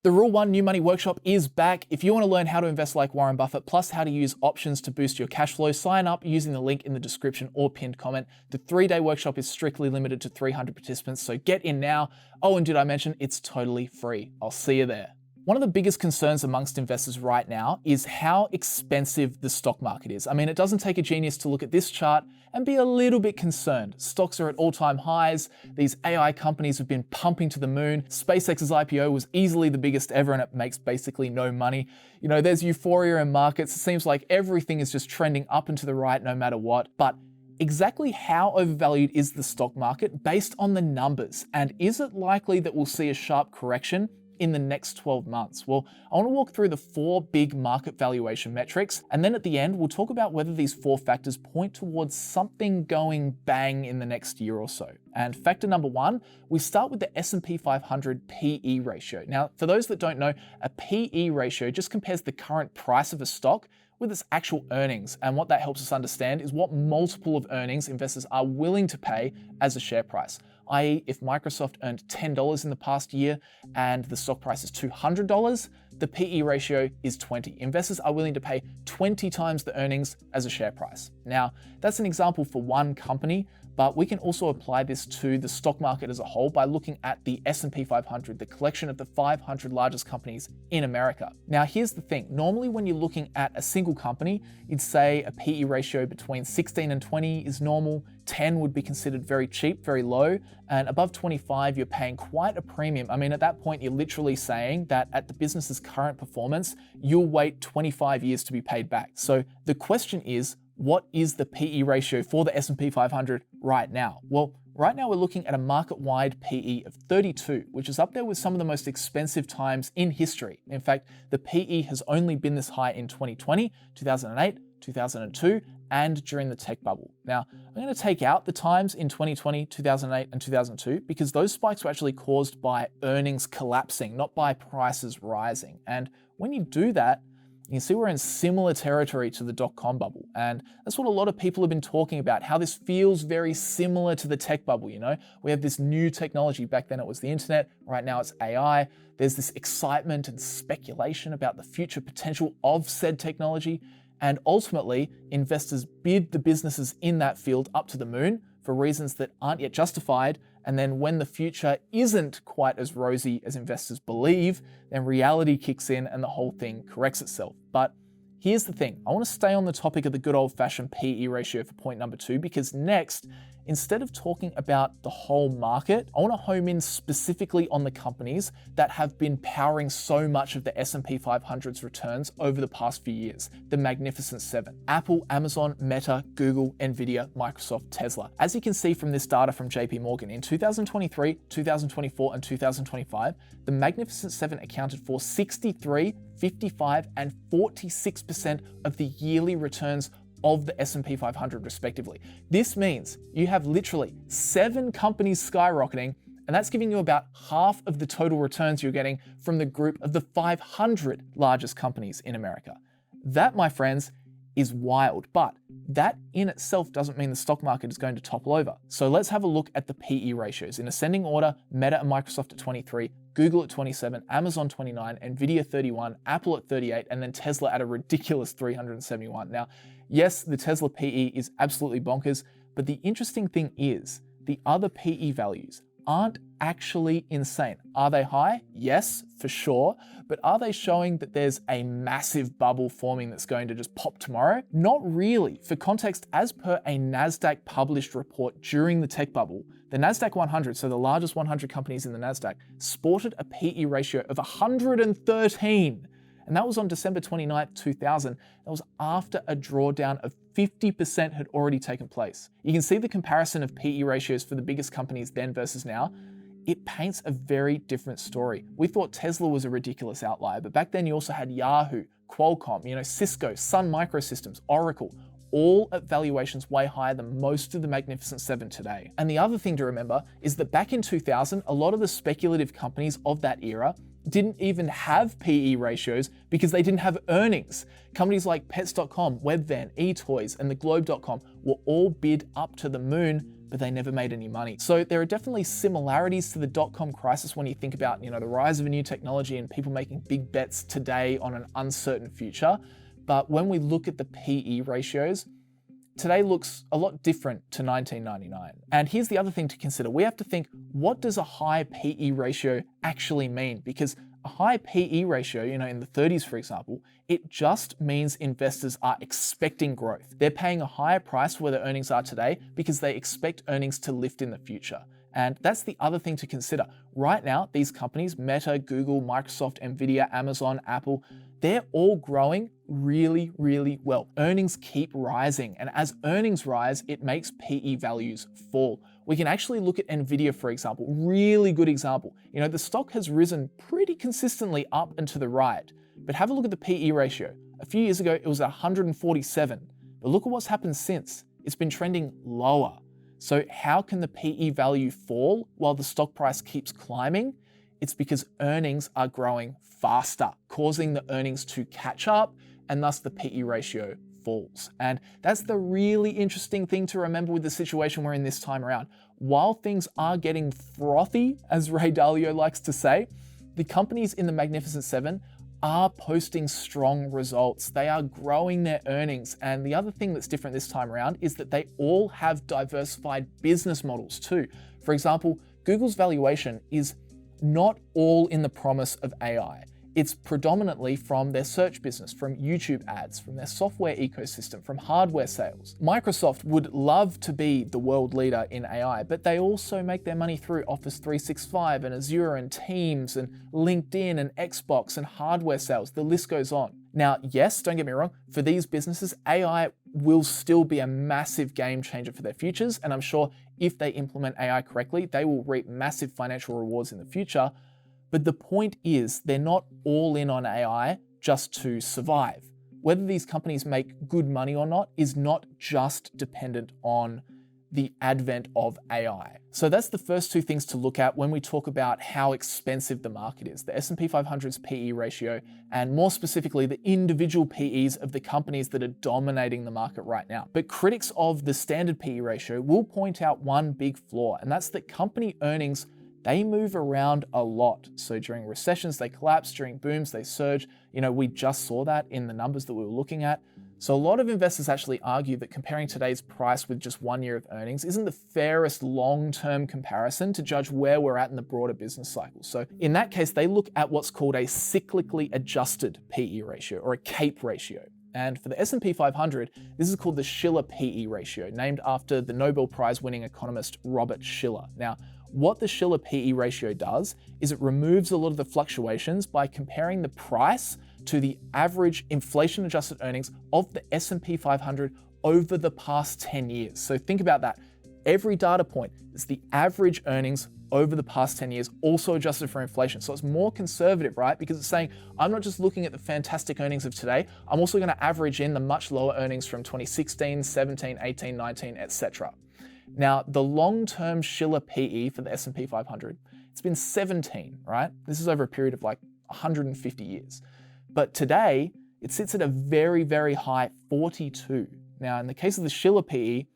The Rule 1 New Money Workshop is back. If you want to learn how to invest like Warren Buffett, plus how to use options to boost your cash flow, sign up using the link in the description or pinned comment. The 3-day workshop is strictly limited to 300 participants, so get in now. Oh, and did I mention it's totally free? I'll see you there. One of the biggest concerns amongst investors right now is how expensive the stock market is. I mean, it doesn't take a genius to look at this chart and be a little bit concerned. Stocks are at all-time highs. These AI companies have been pumping to the moon. SpaceX's IPO was easily the biggest ever, and it makes basically no money. You know, there's euphoria in markets. It seems like everything is just trending up and to the right no matter what. But exactly how overvalued is the stock market based on the numbers? And is it likely that we'll see a sharp correction in the next 12 months? Well, I want to walk through the 4 big market valuation metrics, and then at the end, we'll talk about whether these 4 factors point towards something going bang in the next year or so. And factor number 1, we start with the S&P 500 PE ratio. Now, for those that don't know, a PE ratio just compares the current price of a stock with its actual earnings. And what that helps us understand is what multiple of earnings investors are willing to pay as a share price. i.e., if Microsoft earned $10 in the past year and the stock price is $200, the PE ratio is 20. Investors are willing to pay 20 times the earnings as a share price. Now, that's an example for one company, but we can also apply this to the stock market as a whole by looking at the S&P 500, the collection of the 500 largest companies in America. Now, here's the thing. Normally, when you're looking at a single company, you'd say a PE ratio between 16 and 20 is normal, 10 would be considered very cheap, very low, and above 25, you're paying quite a premium. I mean, at that point, you're literally saying that at the business's current performance, you'll wait 25 years to be paid back. So the question is, what is the PE ratio for the S&P 500 right now? Well, right now we're looking at a market-wide PE of 32, which is up there with some of the most expensive times in history. In fact, the PE has only been this high in 2020, 2008, 2002, and during the tech bubble. Now, I'm going to take out the times in 2020, 2008, and 2002 because those spikes were actually caused by earnings collapsing, not by prices rising. And when you do that, you can see we're in similar territory to the dot-com bubble. And that's what a lot of people have been talking about, how this feels very similar to the tech bubble, you know? We have this new technology. Back then it was the internet, right now it's AI. There's this excitement and speculation about the future potential of said technology. And ultimately, investors bid the businesses in that field up to the moon for reasons that aren't yet justified. And then when the future isn't quite as rosy as investors believe, then reality kicks in and the whole thing corrects itself. But here's the thing. I want to stay on the topic of the good old-fashioned PE ratio for point number 2, because next, instead of talking about the whole market, I want to home in specifically on the companies that have been powering so much of the S&P 500's returns over the past few years, the Magnificent Seven: Apple, Amazon, Meta, Google, Nvidia, Microsoft, Tesla. As you can see from this data from JP Morgan, in 2023, 2024, and 2025, the Magnificent Seven accounted for 63, 55, and 46% of the yearly returns of the S&P 500 respectively. This means you have literally 7 companies skyrocketing, and that's giving you about half of the total returns you're getting from the group of the 500 largest companies in America. That, my friends, is wild, but that in itself doesn't mean the stock market is going to topple over. So let's have a look at the PE ratios. In ascending order, Meta and Microsoft at 23, Google at 27, Amazon 29, Nvidia 31, Apple at 38, and then Tesla at a ridiculous 371. Now, yes, the Tesla PE is absolutely bonkers, but the interesting thing is the other PE values aren't actually insane. Are they high? Yes, for sure. But are they showing that there's a massive bubble forming that's going to just pop tomorrow? Not really. For context, as per a NASDAQ published report during the tech bubble, the NASDAQ 100, so the largest 100 companies in the NASDAQ, sported a PE ratio of 113. And that was on December 29th, 2000. That was after a drawdown of 50% had already taken place. You can see the comparison of PE ratios for the biggest companies then versus now. It paints a very different story. We thought Tesla was a ridiculous outlier, but back then you also had Yahoo, Qualcomm, Cisco, Sun Microsystems, Oracle, all at valuations way higher than most of the Magnificent Seven today. And the other thing to remember is that back in 2000, a lot of the speculative companies of that era didn't even have PE ratios because they didn't have earnings. Companies like Pets.com, Webvan, eToys, and TheGlobe.com were all bid up to the moon but they never made any money. So there are definitely similarities to the dot-com crisis when you think about, the rise of a new technology and people making big bets today on an uncertain future. But when we look at the PE ratios, today looks a lot different to 1999. And here's the other thing to consider. We have to think, what does a high PE ratio actually mean? Because a high PE ratio, in the 30s, for example, it just means investors are expecting growth. They're paying a higher price for where their earnings are today because they expect earnings to lift in the future. And that's the other thing to consider. Right now, these companies, Meta, Google, Microsoft, Nvidia, Amazon, Apple, they're all growing really, really well. Earnings keep rising. And as earnings rise, it makes PE values fall. We can actually look at Nvidia, for example, really good example. The stock has risen pretty consistently up and to the right, but have a look at the PE ratio. A few years ago, it was 147, but look at what's happened since. It's been trending lower. So how can the PE value fall while the stock price keeps climbing? It's because earnings are growing faster, causing the earnings to catch up, and thus the PE ratio falls. And that's the really interesting thing to remember with the situation we're in this time around. While things are getting frothy, as Ray Dalio likes to say, the companies in the Magnificent Seven are posting strong results. They are growing their earnings. And the other thing that's different this time around is that they all have diversified business models too. For example, Google's valuation is not all in the promise of AI. It's predominantly from their search business, from YouTube ads, from their software ecosystem, from hardware sales. Microsoft would love to be the world leader in AI, but they also make their money through Office 365 and Azure and Teams and LinkedIn and Xbox and hardware sales. The list goes on. Now, yes, don't get me wrong, for these businesses, AI will still be a massive game changer for their futures, and I'm sure if they implement AI correctly, they will reap massive financial rewards in the future. But the point is, they're not all in on AI just to survive. Whether these companies make good money or not is not just dependent on the advent of AI. So that's the first two things to look at when we talk about how expensive the market is. The S&P 500's PE ratio, and more specifically, the individual PEs of the companies that are dominating the market right now. But critics of the standard PE ratio will point out one big flaw, and that's that company earnings, they move around a lot. So during recessions, they collapse. During booms, they surge. We just saw that in the numbers that we were looking at. So a lot of investors actually argue that comparing today's price with just 1 year of earnings isn't the fairest long-term comparison to judge where we're at in the broader business cycle. So in that case, they look at what's called a cyclically adjusted PE ratio, or a CAPE ratio. And for the S&P 500, this is called the Shiller PE ratio, named after the Nobel Prize winning economist Robert Shiller. Now, what the Shiller PE ratio does is it removes a lot of the fluctuations by comparing the price to the average inflation-adjusted earnings of the S&P 500 over the past 10 years. So think about that. Every data point is the average earnings over the past 10 years, also adjusted for inflation. So it's more conservative, right? Because it's saying, I'm not just looking at the fantastic earnings of today, I'm also gonna average in the much lower earnings from 2016, 17, 18, 19, etc. Now, the long-term Shiller PE for the S&P 500, it's been 17, right? This is over a period of like 150 years. But today, it sits at a very, very high 42. Now, in the case of the Shiller PE,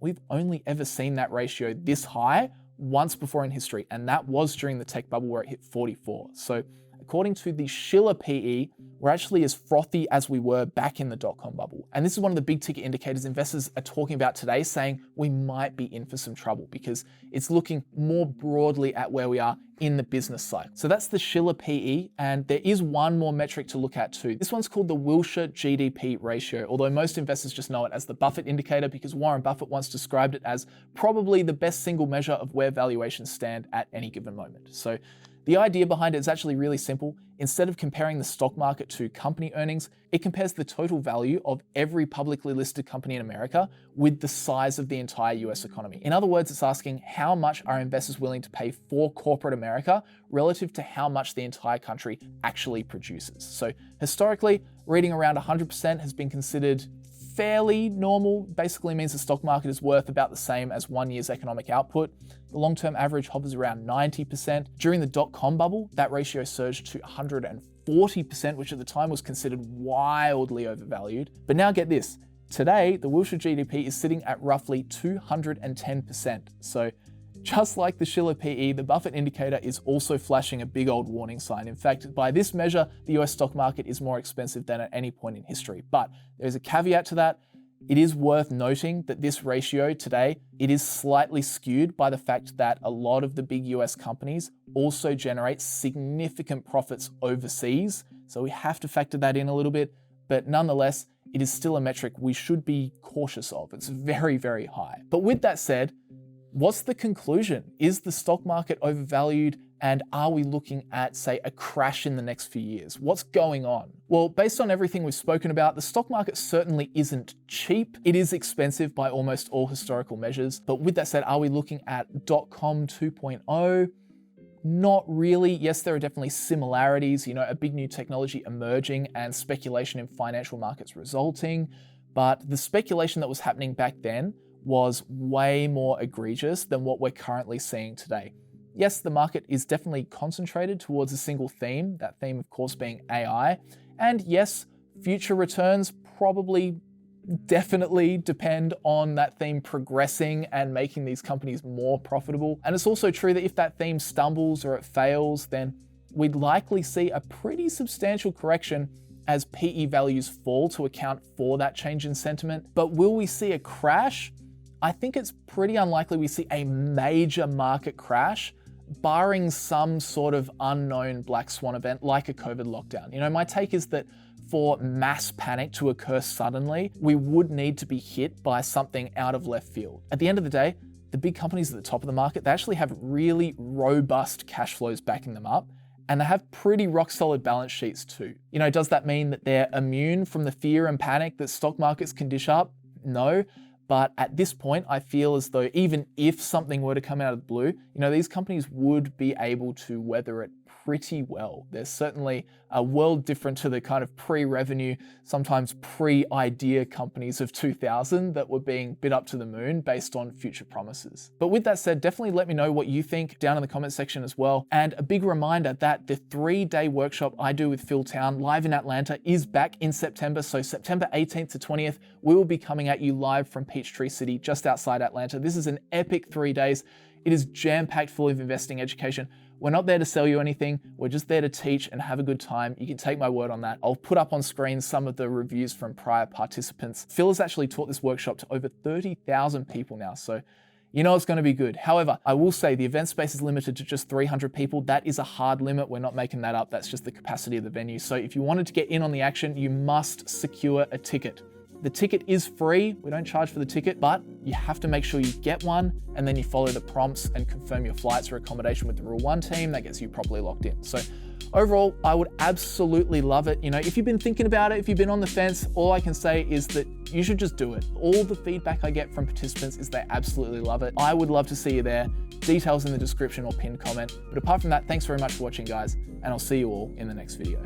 we've only ever seen that ratio this high once before in history, and that was during the tech bubble where it hit 44. So according to the Shiller PE, we're actually as frothy as we were back in the dot-com bubble. And this is one of the big ticket indicators investors are talking about today, saying we might be in for some trouble because it's looking more broadly at where we are in the business cycle. So that's the Shiller PE, and there is one more metric to look at too. This one's called the Wilshire GDP ratio, although most investors just know it as the Buffett Indicator because Warren Buffett once described it as probably the best single measure of where valuations stand at any given moment. So the idea behind it is actually really simple. Instead of comparing the stock market to company earnings, it compares the total value of every publicly listed company in America with the size of the entire US economy. In other words, it's asking how much are investors willing to pay for corporate America relative to how much the entire country actually produces. So historically, reading around 100% has been considered fairly normal. Basically means the stock market is worth about the same as 1 year's economic output. The long-term average hovers around 90%. During the dot-com bubble, that ratio surged to 140%, which at the time was considered wildly overvalued. But now get this, Today, the Wilshire GDP is sitting at roughly 210%. So just like the Shiller PE, the Buffett Indicator is also flashing a big old warning sign. In fact, by this measure, the US stock market is more expensive than at any point in history. But there's a caveat to that. It is worth noting that this ratio today, it is slightly skewed by the fact that a lot of the big US companies also generate significant profits overseas. So we have to factor that in a little bit, but nonetheless, it is still a metric we should be cautious of. It's very, very high. But with that said, what's the conclusion? Is the stock market overvalued? And are we looking at, say, a crash in the next few years? What's going on? Well, based on everything we've spoken about, the stock market certainly isn't cheap. It is expensive by almost all historical measures. But with that said, are we looking at .com 2.0? Not really. Yes, there are definitely similarities, a big new technology emerging and speculation in financial markets resulting. But the speculation that was happening back then was way more egregious than what we're currently seeing today. Yes, the market is definitely concentrated towards a single theme, that theme of course being AI. And yes, future returns probably definitely depend on that theme progressing and making these companies more profitable. And it's also true that if that theme stumbles or it fails, then we'd likely see a pretty substantial correction as PE values fall to account for that change in sentiment. But will we see a crash? I think it's pretty unlikely we see a major market crash, barring some sort of unknown black swan event like a COVID lockdown. My take is that for mass panic to occur suddenly, we would need to be hit by something out of left field. At the end of the day, the big companies at the top of the market, they actually have really robust cash flows backing them up, and they have pretty rock solid balance sheets too. Does that mean that they're immune from the fear and panic that stock markets can dish up? No. But at this point, I feel as though even if something were to come out of the blue, these companies would be able to weather it pretty well. There's certainly a world different to the kind of pre-revenue, sometimes pre-idea companies of 2000 that were being bid up to the moon based on future promises. But with that said, definitely let me know what you think down in the comment section as well. And a big reminder that the 3-day workshop I do with Phil Town live in Atlanta is back in September. So September 18th to 20th, we will be coming at you live from Peachtree City, just outside Atlanta. This is an epic 3 days. It is jam-packed full of investing education. We're not there to sell you anything. We're just there to teach and have a good time. You can take my word on that. I'll put up on screen some of the reviews from prior participants. Phil has actually taught this workshop to over 30,000 people now, so it's going to be good. However, I will say the event space is limited to just 300 people. That is a hard limit. We're not making that up. That's just the capacity of the venue. So if you wanted to get in on the action, you must secure a ticket. The ticket is free. We don't charge for the ticket, but you have to make sure you get one and then you follow the prompts and confirm your flights or accommodation with the Rule 1 team. That gets you properly locked in. So overall, I would absolutely love it. If you've been thinking about it, if you've been on the fence, all I can say is that you should just do it. All the feedback I get from participants is they absolutely love it. I would love to see you there. Details in the description or pinned comment. But apart from that, thanks very much for watching, guys, and I'll see you all in the next video.